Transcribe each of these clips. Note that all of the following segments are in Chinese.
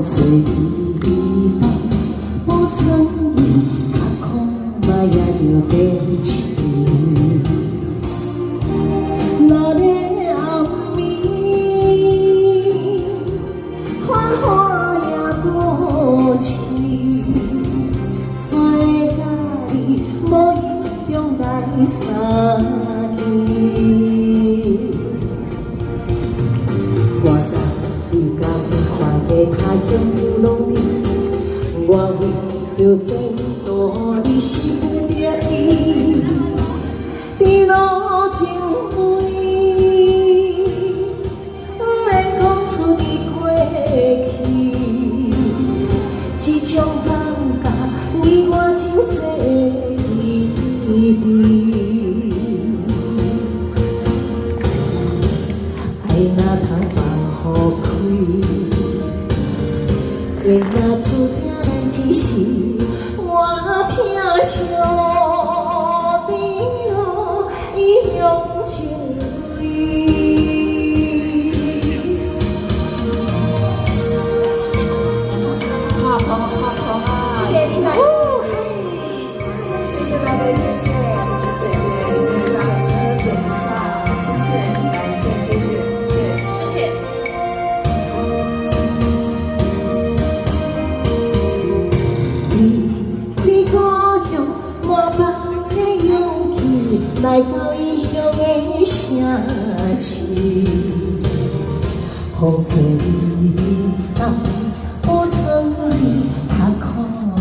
找你无算你，较苦嘛也着变情。那个暗暝，繁华也多情，怎会甲你无意中来相见？我甲你甲看的他乡流浪里，我为着前途你是不得已，你路情非，不免讲出你过去，这种感觉你我前世一滴，爱若通放予开。缘若注定咱一世，我听相知路一向情泪。好啊！谢谢琳达，谢谢来的，谢谢，谢谢，谢谢，谢谢，感谢，谢谢，谢谢。你故乡满腹的勇气，来到异乡的城市，风吹雨打，无算你，较苦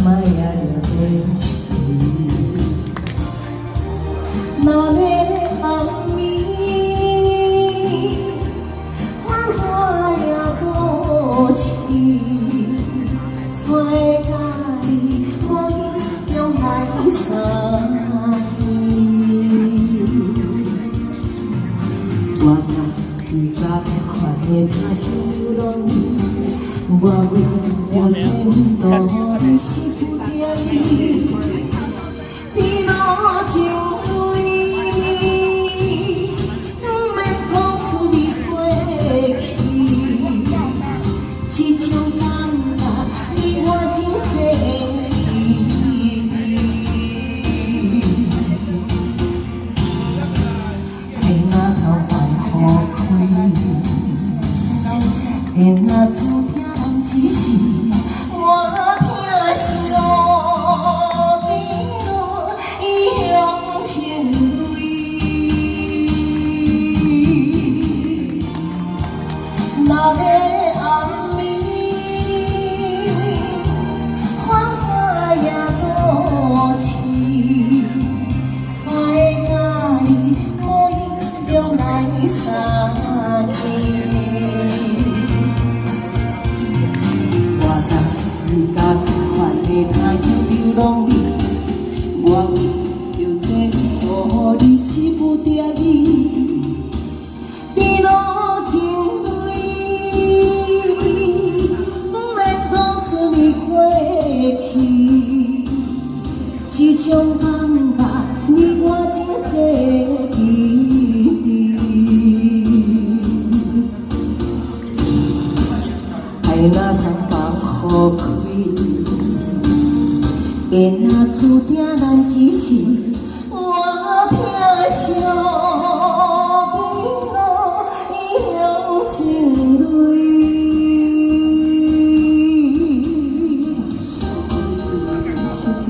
嘛也着变情。那个暗暝，繁华也多情，怎会甲你无意中来相见？我甲你甲看的他乡流浪里，我为着前途你是不得已，你路情非，不免讲出你过去，这种感觉你我前世一滴，爱若通放予开，缘若注定咱一世，我听相知路一向情泪。那个暗暝，繁华也多情，怎会甲你无意中来相见？我甲你甲看的他乡流浪里，我为着前途你是不得已，你路情泪，不免讲出你过去，这种感觉你我前世一滴，爱若通放予开，缘若注定咱一世，我听相知路一向情泪。谢谢。